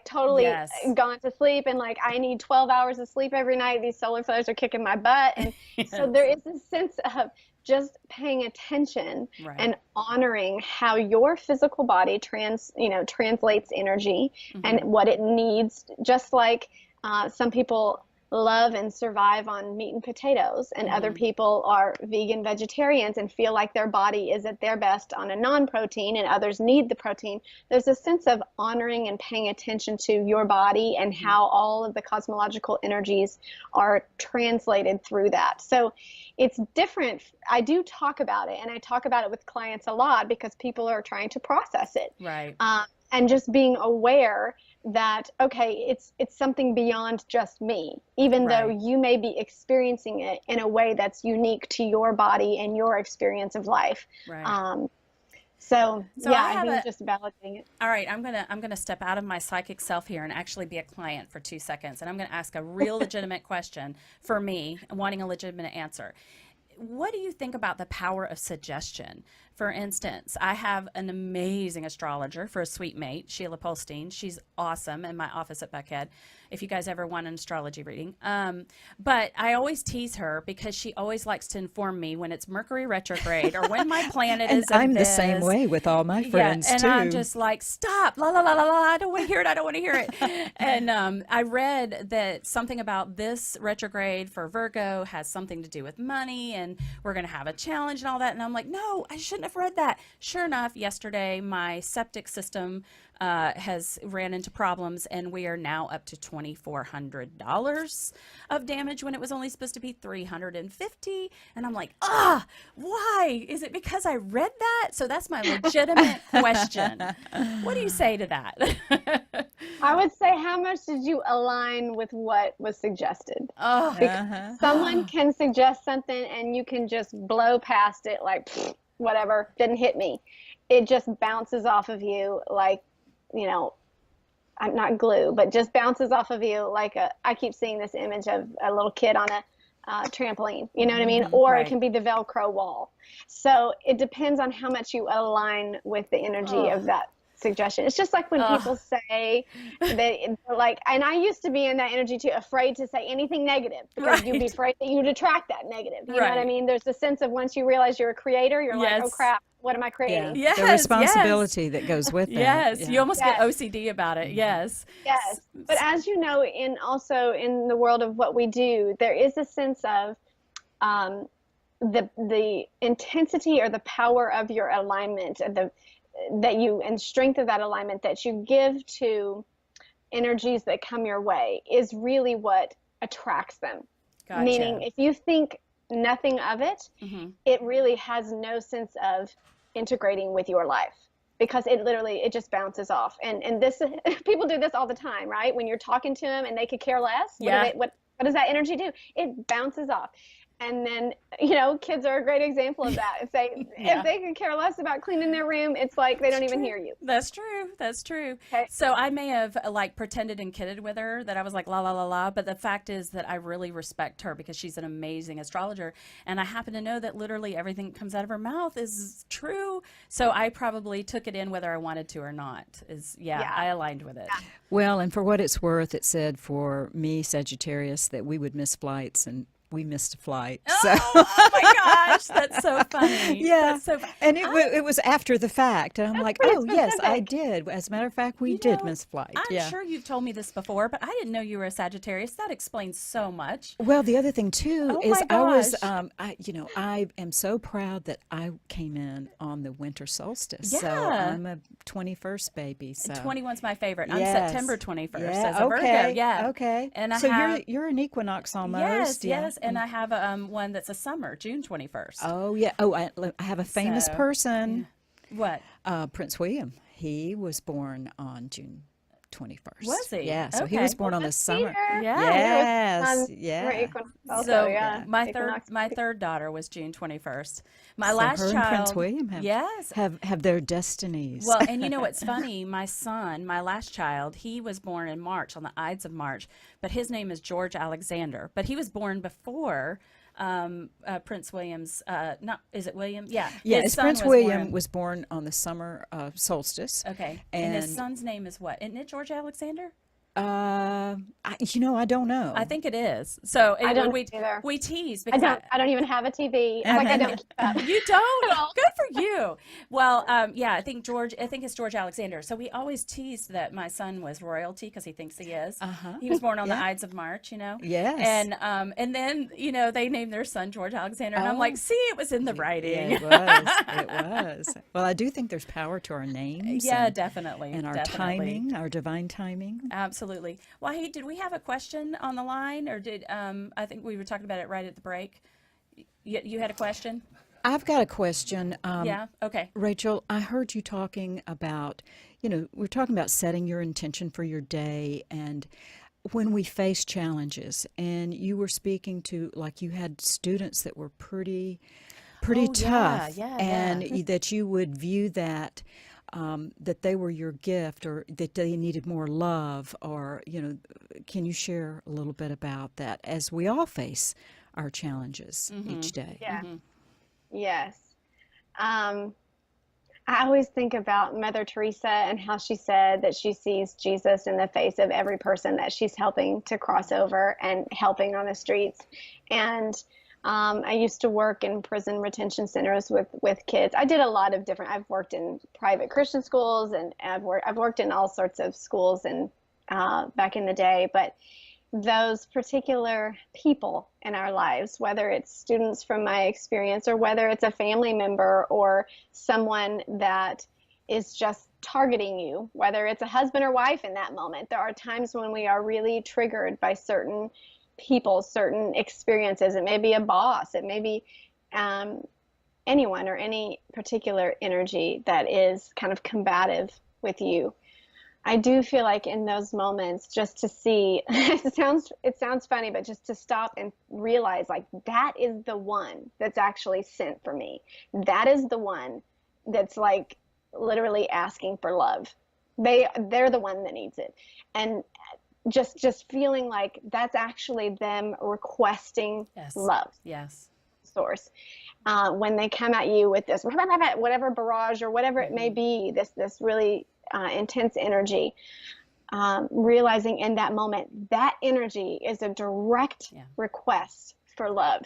totally gone to sleep, and like, I need 12 hours of sleep every night. These solar flares are kicking my butt. And so there is this sense of just paying attention and honoring how your physical body translates energy and what it needs. Just like some people love and survive on meat and potatoes, and other people are vegan vegetarians and feel like their body is at their best on a non-protein, and others need the protein. There's a sense of honoring and paying attention to your body and how all of the cosmological energies are translated through that. So it's different. I do talk about it, and I talk about it with clients a lot because people are trying to process it. Right. And just being aware that, okay, it's something beyond just me, even though you may be experiencing it in a way that's unique to your body and your experience of life. Right. So I think just validating it. All right, I'm gonna step out of my psychic self here and actually be a client for 2 seconds, and I'm gonna ask a real legitimate question for me, wanting a legitimate answer. What do you think about the power of suggestion? For instance, I have an amazing astrologer for a suite mate, Sheila Polstein. She's awesome in my office at Buckhead, if you guys ever want an astrology reading. But I always tease her because she always likes to inform me when it's Mercury retrograde or when my planet is I'm the same way with all my friends, and too. I'm just like, stop, la, la, la, la, la, I don't want to hear it, I don't want to hear it. And I read that something about this retrograde for Virgo has something to do with money, and we're going to have a challenge and all that. And I'm like, no, I shouldn't have read that. Sure enough, yesterday my septic system has ran into problems, and we are now up to $2,400 of damage when it was only supposed to be $350. And I'm like, why? Is it because I read that? So that's my legitimate question. What do you say to that? I would say, how much did you align with what was suggested? Because someone can suggest something and you can just blow past it like, whatever, didn't hit me. It just bounces off of you like, I'm not glue, but just bounces off of you like I keep seeing this image of a little kid on a trampoline, you know what I mean? Or it can be the Velcro wall. So it depends on how much you align with the energy of that suggestion. It's just like when people say that, like, and I used to be in that energy too, afraid to say anything negative because you'd be afraid that you'd attract that negative. You know what I mean? There's a sense of once you realize you're a creator, you're like, oh crap, what am I creating? The responsibility that goes with that. You almost get OCD about it. Yes. But as you know, also in the world of what we do, there is a sense of the intensity or the power of your alignment, and strength of that alignment that you give to energies that come your way is really what attracts them. Gotcha. Meaning, if you think nothing of it, it really has no sense of integrating with your life, because it just bounces off. And this people do this all the time, right? When you're talking to them and they could care less, Yeah. what does that energy do? It bounces off. And then, kids are a great example of that. Yeah. If they could care less about cleaning their room, it's like they don't even hear you. That's true. That's true. Okay. So I may have like pretended and kidded with her that I was like la la la la, but the fact is that I really respect her because she's an amazing astrologer, and I happen to know that literally everything that comes out of her mouth is true. So I probably took it in whether I wanted to or not. Yeah. I aligned with it. Well, and for what it's worth, it said for me, Sagittarius, that we would miss flights, and we missed a flight. So Oh my gosh, that's so funny. yeah, That's so and it was after the fact, and I'm like, pretty oh yes, I specific. did. As a matter of fact, we You did know, miss flight. I'm Yeah. sure you've told me this before, but I didn't know you were a Sagittarius. That explains so much. Well, the other thing too Oh is my I was, gosh. I am so proud that I came in on the winter solstice. So Yeah. I'm a 21st baby. So 21's my favorite. I'm Yes. September 21st Yeah, as a Virgo. okay, Yeah. okay. And I so have, you're an equinox almost. yes, Yeah. yes. And I have one that's a summer, June 21st. Oh yeah. Oh, I have a famous So, person, What? Prince William. He was born on June 21st. Was he? Yeah. So he Okay. was born on the summer. Peter. Yeah. Yes. We're Yeah. equal- also, So yeah, my equinox. third daughter was June 21st. My So last her and child. Prince William Yes. have their destinies. Well, and you know what's funny? My son, my last child, he was born in March, on the Ides of March, but his name is George Alexander. But he was born before Prince William's. Not is it William? Yeah. Yeah, his it's son Prince was William born- was born on the summer solstice. Okay, and his and- son's name is what? Isn't it George Alexander? I don't know. I think it is. So I don't we either. we tease I because don't even have a TV. Like I don't keep up. You don't? Good for you. Well, yeah, I think it's George Alexander. So we always tease that my son was royalty because he thinks he is. Uh-huh. He was born on the Yeah. Ides of March, Yes. And then, they named their son George Alexander. And I'm Oh. like, see, it was in the writing. Yeah, it was. It was. Well, I do think there's power to our names. Yeah, and, definitely. and our definitely. timing, our divine timing. Absolutely. Well, hey, did we have a question on the line, or did I think we were talking about it right at the break? You had a question? I've got a question. Yeah. Okay. Rachel, I heard you talking about, we're talking about setting your intention for your day and when we face challenges, and you were speaking to, like, you had students that were pretty Oh, yeah, tough, yeah, and yeah. that you would view that that they were your gift, or that they needed more love, or can you share a little bit about that as we all face our challenges each day? Yeah. Yes. I always think about Mother Teresa and how she said that she sees Jesus in the face of every person that she's helping to cross over and helping on the streets. And I used to work in prison retention centers with kids. I did a lot of different. I've worked in private Christian schools, and I've worked in all sorts of schools and back in the day. But those particular people in our lives, whether it's students from my experience, or whether it's a family member or someone that is just targeting you, whether it's a husband or wife in that moment, there are times when we are really triggered by certain people, certain experiences. It may be a boss, it may be anyone, or any particular energy that is kind of combative with you. I do feel like in those moments, just to see, it sounds funny, but just to stop and realize, like, that is the one that's actually sent for me. That is the one that's, like, literally asking for love. They're the one that needs it. And just feeling like that's actually them requesting Yes. love Yes. source. When they come at you with this whatever barrage or whatever it may be, this really intense energy, realizing in that moment that energy is a direct request for love.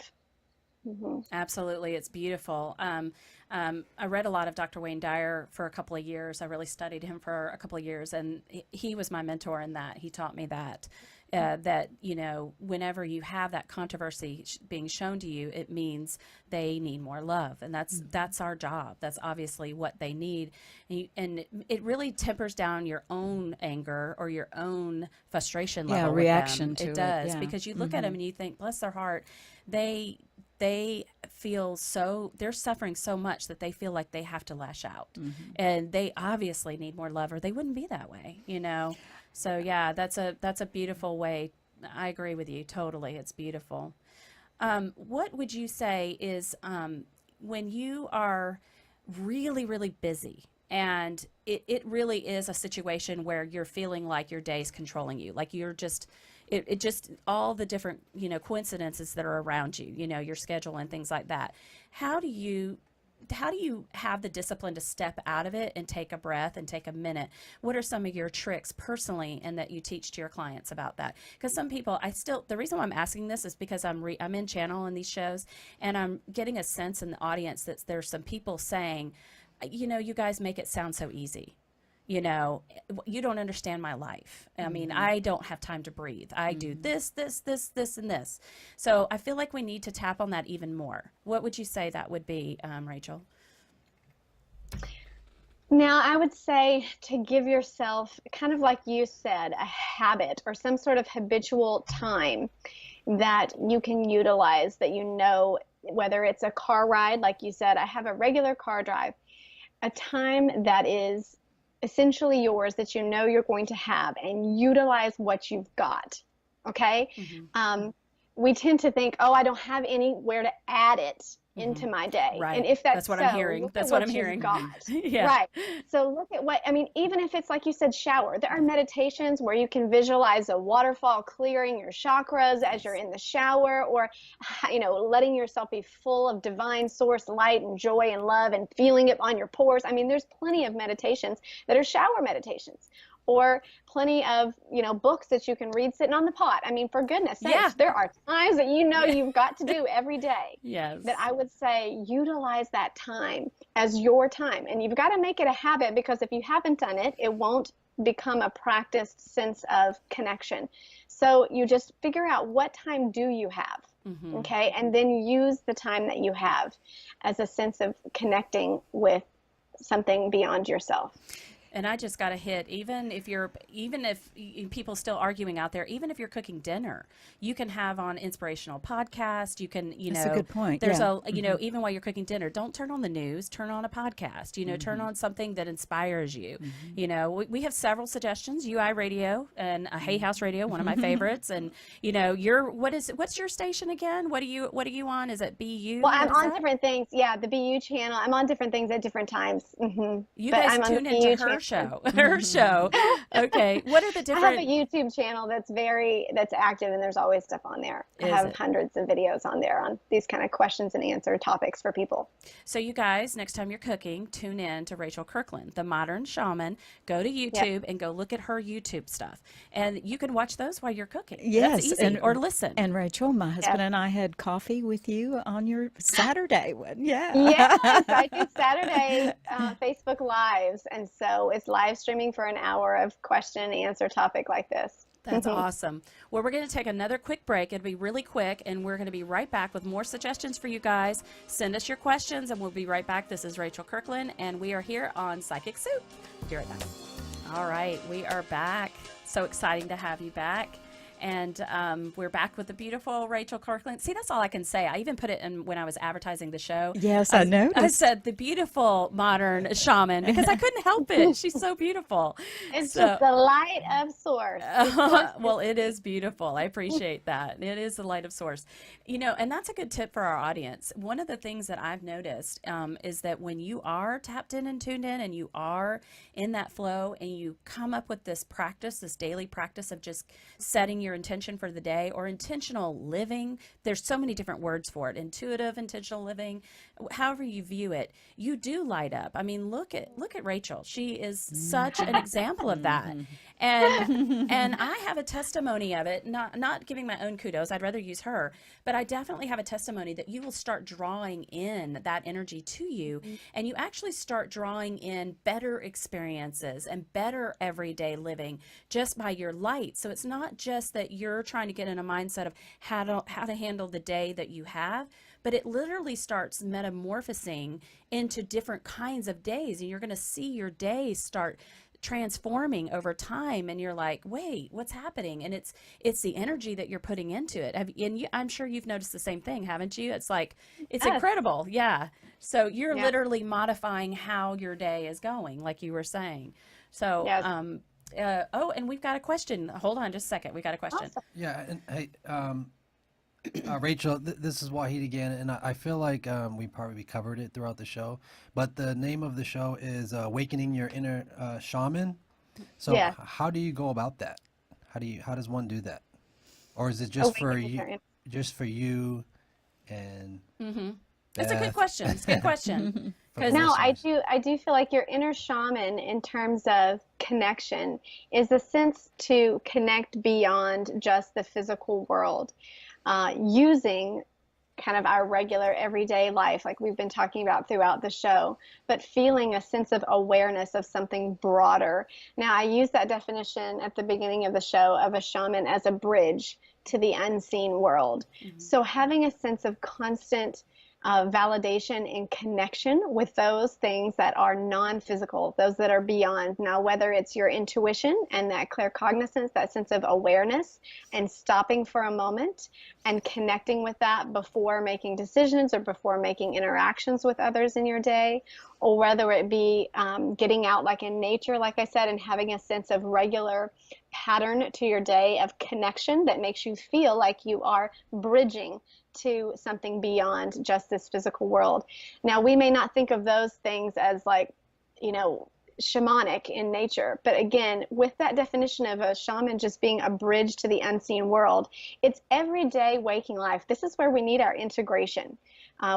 Absolutely. It's beautiful. I read a lot of Dr. Wayne Dyer for a couple of years. I really studied him for a couple of years, and he was my mentor in that. He taught me that, whenever you have that controversy being shown to you, it means they need more love. And that's our job. That's obviously what they need. And it really tempers down your own anger or your own frustration level. with reaction them. to It it, does, yeah. because you look at them and you think, bless their heart, they they feel they're suffering so much that they feel like they have to lash out. And they obviously need more love or they wouldn't be that way, you know? So yeah, that's a beautiful way. I agree with you totally. It's beautiful. What would you say is when you are really, really busy and it really is a situation where you're feeling like your day's controlling you, like you're just, it just all the different, you know, coincidences that are around you, you know, your schedule and things like that. How do you have the discipline to step out of it and take a breath and take a minute? What are some of your tricks personally and that you teach to your clients about that? Because some people, the reason why I'm asking this is because I'm in channel in these shows and I'm getting a sense in the audience that there's some people saying, you know, you guys make it sound so easy. You know, you don't understand my life. I mean, I don't have time to breathe. I do this, and this. So I feel like we need to tap on that even more. What would you say that would be, Rachel? Now, I would say to give yourself, kind of like you said, a habit or some sort of habitual time that you can utilize, that you know, whether it's a car ride, like you said, I have a regular car drive, a time that is essentially yours that you know you're going to have, and utilize what you've got. Okay. We tend to think, oh, I don't have anywhere to add it into my day. Right. And if that's what so, I'm hearing. look That's at what what I'm you've hearing. got. Yeah. Right. So look at what, I mean, even if it's like you said, shower, there are meditations where you can visualize a waterfall clearing your chakras as you're in the shower, or, you know, letting yourself be full of divine source light and joy and love and feeling it on your pores. I mean, there's plenty of meditations that are shower meditations. Or plenty of, you know, books that you can read sitting on the pot. I mean, for goodness sakes, there are times that you know you've got to do every day. Yes. That I would say utilize that time as your time. And you've got to make it a habit, because if you haven't done it, it won't become a practiced sense of connection. So you just figure out, what time do you have? Okay. And then use the time that you have as a sense of connecting with something beyond yourself. And I just got to hit, even if people still arguing out there, even if you're cooking dinner, you can have on inspirational podcast. You can, you That's know, a good point. There's Yeah. you know, even while you're cooking dinner, don't turn on the news, turn on a podcast, you know, turn on something that inspires you. You know, we have several suggestions, UI Radio and Hay House Radio, one of my favorites. And, you know, what's your station again? What are you on? Is it BU? Well, I'm on different things. Yeah, the BU channel. I'm on different things at different times. You guys tune into her show. Her show. Okay. What are the different? I have a YouTube channel that's active, and there's always stuff on there. I have hundreds of videos on there on these kind of questions and answer topics for people. So you guys, next time you're cooking, tune in to Rachel Kirkland, the Modern Shaman. Go to YouTube and go look at her YouTube stuff, and you can watch those while you're cooking. Yes, That's easy. Or listen. And Rachel, my husband and I had coffee with you on your Saturday one. Yeah. Yes, I do Saturday Facebook Lives, and so it's live streaming for an hour of question and answer topic like this. That's awesome. Well, we're going to take another quick break. It'll be really quick, and we're going to be right back with more suggestions for you guys. Send us your questions, and we'll be right back. This is Rachel Kirkland, and we are here on Psychic Soup. Be right back. All right, we are back. So exciting to have you back. And we're back with the beautiful Rachel Kirkland. See, that's all I can say. I even put it in when I was advertising the show. Yes, I noticed. I said the beautiful modern shaman because I couldn't help it. She's so beautiful. It's just the light of source. Well, it is beautiful. I appreciate that. It is the light of source. You know, and that's a good tip for our audience. One of the things that I've noticed is that when you are tapped in and tuned in and you are in that flow and you come up with this practice, this daily practice of just setting your intention for the day, or intentional living. There's so many different words for it. Intuitive, intentional living, however you view it, you do light up. I mean, look at Rachel. She is such an example of that. And I have a testimony of it, not giving my own kudos. I'd rather use her, but I definitely have a testimony that you will start drawing in that energy to you, and you actually start drawing in better experiences and better everyday living just by your light. So it's not just that you're trying to get in a mindset of how to handle the day that you have, but it literally starts metamorphosing into different kinds of days, and you're going to see your days start transforming over time, and you're like, wait, what's happening? And it's the energy that you're putting into it. I'm sure you've noticed the same thing, haven't you? It's like, it's Yes. incredible. Yeah. So you're Yeah. literally modifying how your day is going, like you were saying. So, Yes. oh, and we've got a question. Hold on just a second. We got a question. Awesome. Yeah, and hey, Rachel, this is Wahid again, and I feel like we probably covered it throughout the show, but the name of the show is Awakening Your Inner Shaman. So Yeah. how do you go about that? How does one do that? Or is it just for Awakening you, your inner- just for you and It's a good Beth, question. It's a good question. for the Because No, listeners? I do feel like your inner shaman in terms of connection is a sense to connect beyond just the physical world, using kind of our regular everyday life, like we've been talking about throughout the show, but feeling a sense of awareness of something broader. Now, I use that definition at the beginning of the show of a shaman as a bridge to the unseen world. So having a sense of constant validation and connection with those things that are non-physical, those that are beyond. Now, whether it's your intuition and that claircognizance, that sense of awareness, and stopping for a moment and connecting with that before making decisions or before making interactions with others in your day, or whether it be getting out like in nature, like I said, and having a sense of regular pattern to your day of connection that makes you feel like you are bridging to something beyond just this physical world. Now, we may not think of those things as like, shamanic in nature, but again, with that definition of a shaman just being a bridge to the unseen world, it's everyday waking life. This is where we need our integration.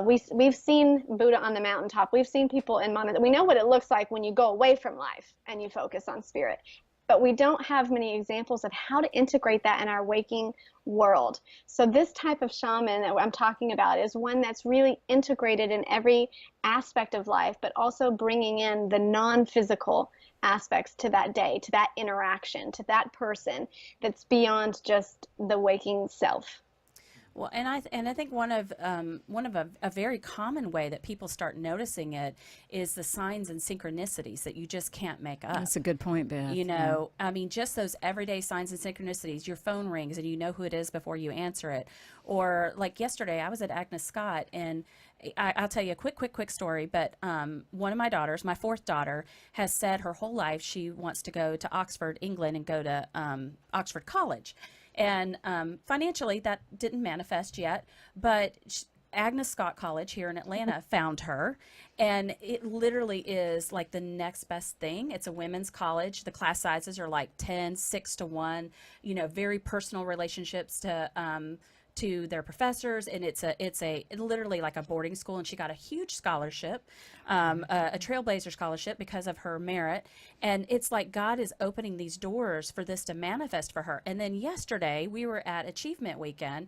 We've seen Buddha on the mountaintop. We've seen people in monasteries. We know what it looks like when you go away from life and you focus on spirit. But we don't have many examples of how to integrate that in our waking world. So this type of shaman that I'm talking about is one that's really integrated in every aspect of life, but also bringing in the non-physical aspects to that day, to that interaction, to that person that's beyond just the waking self. Well, and I think one of a very common way that people start noticing it is the signs and synchronicities that you just can't make up. That's a good point, Beth. You Yeah. know, I mean, just those everyday signs and synchronicities. Your phone rings and you know who it is before you answer it. Or like yesterday, I was at Agnes Scott, and I'll tell you a quick story. But one of my daughters, my fourth daughter, has said her whole life she wants to go to Oxford, England, and go to Oxford College. And financially, that didn't manifest yet, but Agnes Scott College here in Atlanta found her, and it literally is like the next best thing. It's a women's college. The class sizes are like 10, 6 to 1, very personal relationships to their professors, and it's literally like a boarding school, and she got a huge scholarship, a Trailblazer scholarship because of her merit, and it's like God is opening these doors for this to manifest for her. And then yesterday we were at Achievement Weekend,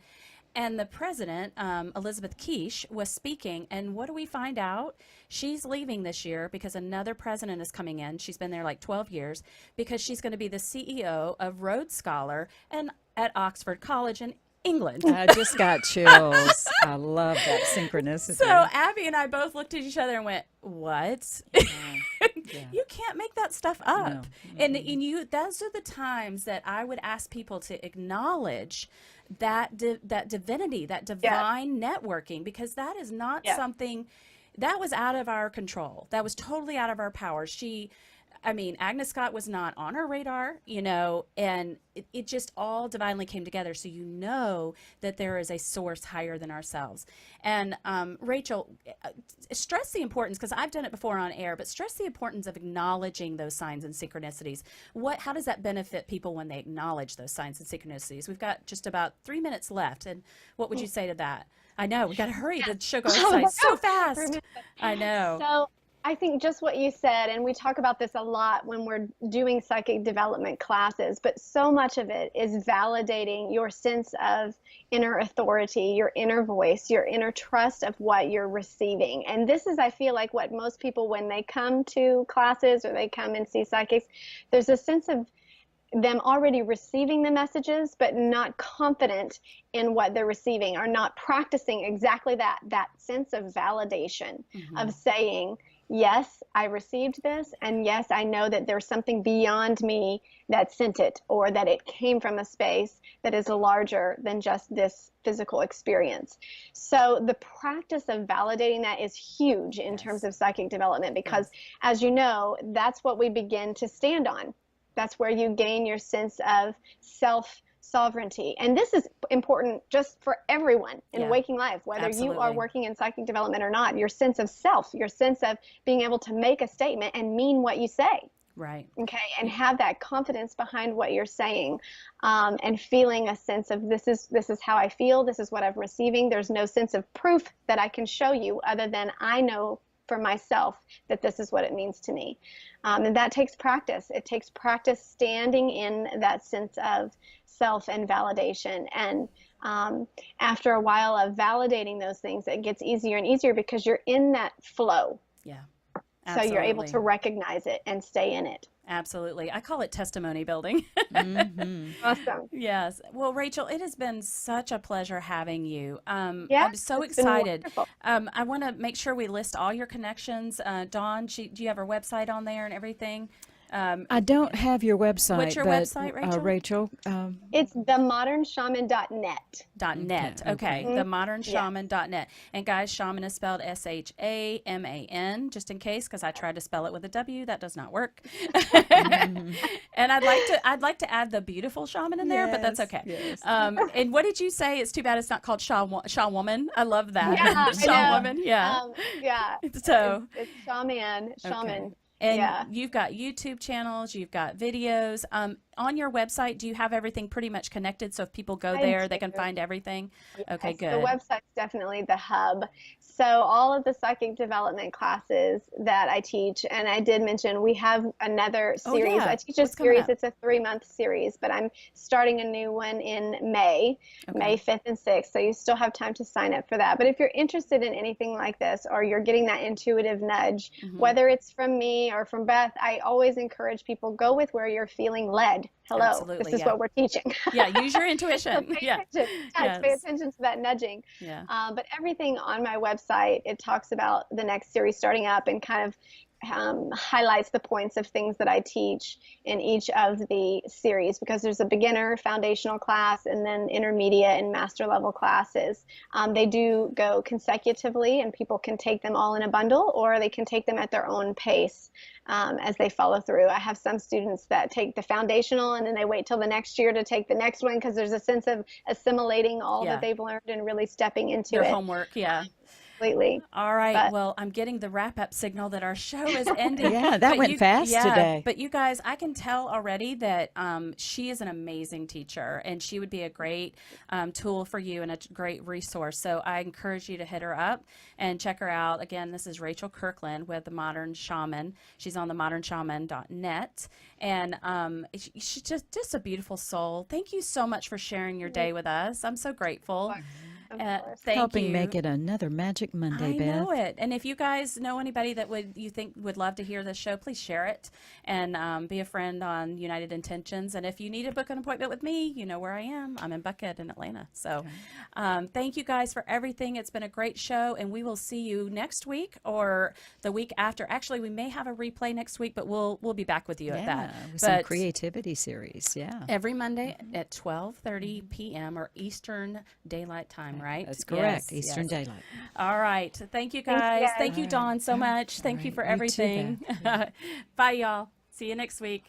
and the president, Elizabeth Quiche, was speaking, and what do we find out? She's leaving this year because another president is coming in. She's been there like 12 years because she's going to be the CEO of Rhodes Scholar and at Oxford College in England. I just got chills. I love that synchronicity. So Abby and I both looked at each other and went, "What? You can't make that stuff up." No. And those are the times that I would ask people to acknowledge that divinity, that divine networking, because that is not something that was out of our control. That was totally out of our power. Agnes Scott was not on our radar, and it just all divinely came together. So that there is a source higher than ourselves. And Rachel, stress the importance, because I've done it before on air, but stress the importance of acknowledging those signs and synchronicities. How does that benefit people when they acknowledge those signs and synchronicities? We've got just about 3 minutes left, and what would you say to that? I know, we got to hurry. The show goes so fast. I know. So I think just what you said, and we talk about this a lot when we're doing psychic development classes, but so much of it is validating your sense of inner authority, your inner voice, your inner trust of what you're receiving. And this is, I feel like, what most people, when they come to classes or they come and see psychics, there's a sense of them already receiving the messages, but not confident in what they're receiving, or not practicing exactly that sense of validation of saying, yes, I received this, and yes, I know that there's something beyond me that sent it, or that it came from a space that is larger than just this physical experience. So the practice of validating that is huge in terms of psychic development, because as you know, that's what we begin to stand on. That's where you gain your sense of self sovereignty. And this is important just for everyone in waking life, whether you are Absolutely. working in psychic development or not. Your sense of self, your sense of being able to make a statement and mean what you say. Right. Okay, and have that confidence behind what you're saying, and feeling a sense of this is how I feel, this is what I'm receiving. There's no sense of proof that I can show you other than I know for myself that this is what it means to me. And that takes practice. It takes practice standing in that sense of self and validation. And after a while of validating those things, it gets easier and easier because you're in that flow. Yeah. So you're able Absolutely. to recognize it and stay in it. Absolutely. I call it testimony building. Awesome. Yes. Well, Rachel, it has been such a pleasure having you. Yeah, I'm so it's been excited. wonderful. I want to make sure we list all your connections. Dawn, do you have her website on there and everything? I don't have your website. What's your but, website, Rachel? Rachel, It's themodernshaman.net. .net. Okay. Okay. Themodernshaman.net. And guys, shaman is spelled SHAMAN, just in case, because I tried to spell it with a W. That does not work. And I'd like to add the beautiful shaman in there, but that's okay. yes. And what did you say? It's too bad it's not called Shaw Woman. I love that. Yeah, I Shaw know. Woman. Yeah. Yeah. So- it's shaman. Okay. And Yeah. you've got YouTube channels, you've got videos. On your website, do you have everything pretty much connected? So if people go I there, they do. can find everything? Okay, Yes, good. The website's definitely the hub. So all of the psychic development classes that I teach, and I did mention we have another Oh, series. yeah. I teach a What's coming series. up? It's a 3-month series, but I'm starting a new one in May, Okay. May 5th and 6th. So you still have time to sign up for that. But if you're interested in anything like this, or you're getting that intuitive nudge, Mm-hmm. whether it's from me or from Beth, I always encourage people, go with where you're feeling led. Hello, Absolutely, this is yeah. what we're teaching. Yeah, use your So intuition. pay Yeah. attention. Yes, pay Yes. attention to that nudging. Yeah. But everything on my website, it talks about the next series starting up and kind of highlights the points of things that I teach in each of the series, because there's a beginner, foundational class, and then intermediate and master level classes. They do go consecutively, and people can take them all in a bundle, or they can take them at their own pace as they follow through. I have some students that take the foundational and then they wait till the next year to take the next one, because there's a sense of assimilating all Yeah. that they've learned and really stepping into Your it homework. Yeah. completely. All right. But- Well, I'm getting the wrap up signal that our show is ending. Yeah, that But went fast today. But you guys, I can tell already that she is an amazing teacher, and she would be a great tool for you and a great resource. So I encourage you to hit her up and check her out. Again, this is Rachel Kirkland with The Modern Shaman. She's on themodernshaman.net. And she's just a beautiful soul. Thank you so much for sharing your day with us. I'm so grateful. Of course. Thank Helping you. make it another Magic Monday, I Beth. know it. And if you guys know anybody that you think would love to hear this show, please share it and be a friend on United Intentions. And if you need to book an appointment with me, you know where I am. I'm in Buckhead in Atlanta. So thank you guys for everything. It's been a great show, and we will see you next week or the week after. Actually, we may have a replay next week, but we'll be back with you at that. with some But creativity series. Yeah. every Monday at 12:30 p.m. or Eastern Daylight Time, right? That's correct. Yes, Eastern yes. Daylight. All right. Thank you, Thank you, guys. guys. Thank you, Dawn, so much. Thank you right. for You too, everything. Bye, y'all. See you next week.